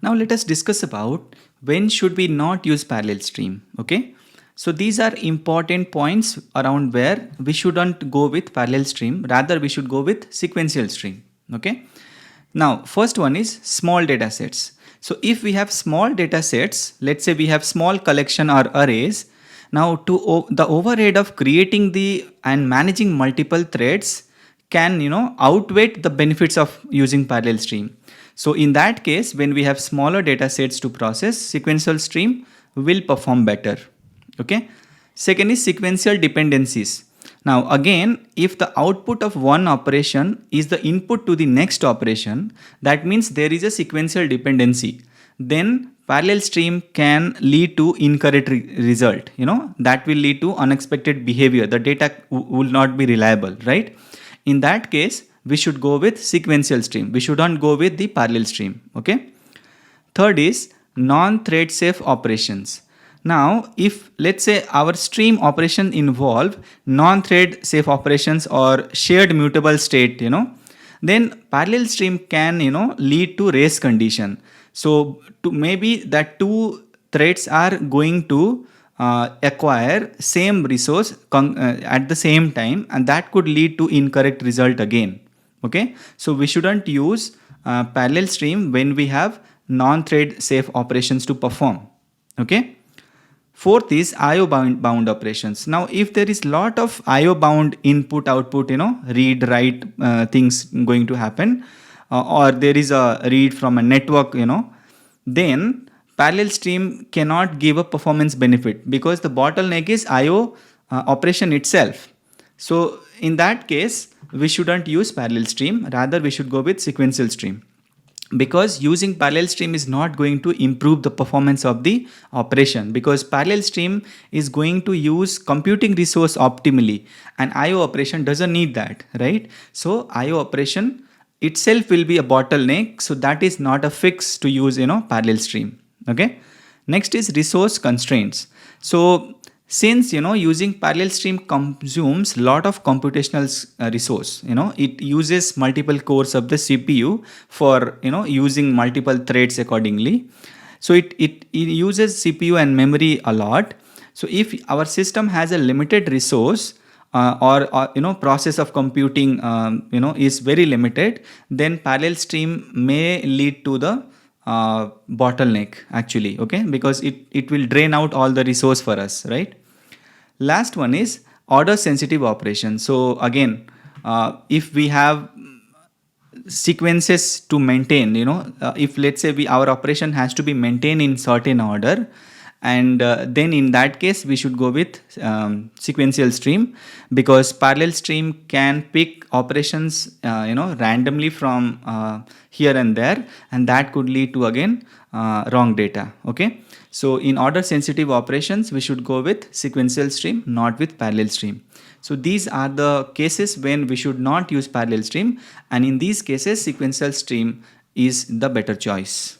Now let us discuss about when should we not use parallel stream. Okay, so these are important points around where we shouldn't go with parallel stream, rather we should go with sequential stream. Okay, now first one is small data sets. So if we have small data sets, let's say we have small collection or arrays, now the overhead of creating the and managing multiple threads can outweigh the benefits of using parallel stream. So in that case, when we have smaller data sets to process, sequential stream will perform better. Okay. Second is sequential dependencies. Now again, if the output of one operation is the input to the next operation, that means there is a sequential dependency. Then parallel stream can lead to incorrect result. That will lead to unexpected behavior. The data will not be reliable, right? In that case, we should go with sequential stream. We shouldn't go with the parallel stream. Okay. Third is non-thread safe operations. Now, if let's say our stream operation involve non-thread safe operations or shared mutable state, then parallel stream can, lead to race condition. So maybe that two threads are going to acquire same resource at the same time, and that could lead to incorrect result again. Okay, so we shouldn't use parallel stream when we have non-thread safe operations to perform. Okay. Fourth is IO bound operations. Now, if there is lot of IO bound input output, read write things going to happen, or there is a read from a network, then parallel stream cannot give a performance benefit because the bottleneck is IO operation itself. So in that case, we shouldn't use parallel stream, rather we should go with sequential stream, because using parallel stream is not going to improve the performance of the operation, because parallel stream is going to use computing resource optimally and IO operation doesn't need that, right? So IO operation itself will be a bottleneck, so that is not a fix to use parallel stream. Okay. Next is resource constraints. So since using parallel stream consumes lot of computational resource, it uses multiple cores of the CPU for using multiple threads accordingly. So it uses CPU and memory a lot. So if our system has a limited resource or process of computing is very limited, then parallel stream may lead to the bottleneck actually. Okay, because it will drain out all the resource for us, right? Last one is order sensitive operation. So again, if we have sequences to maintain, if let's say our operation has to be maintained in certain order, and then in that case we should go with sequential stream, because parallel stream can pick operations randomly from here and there, and that could lead to again wrong data. Okay, so in order sensitive operations we should go with sequential stream, not with parallel stream. So these are the cases when we should not use parallel stream, and in these cases sequential stream is the better choice.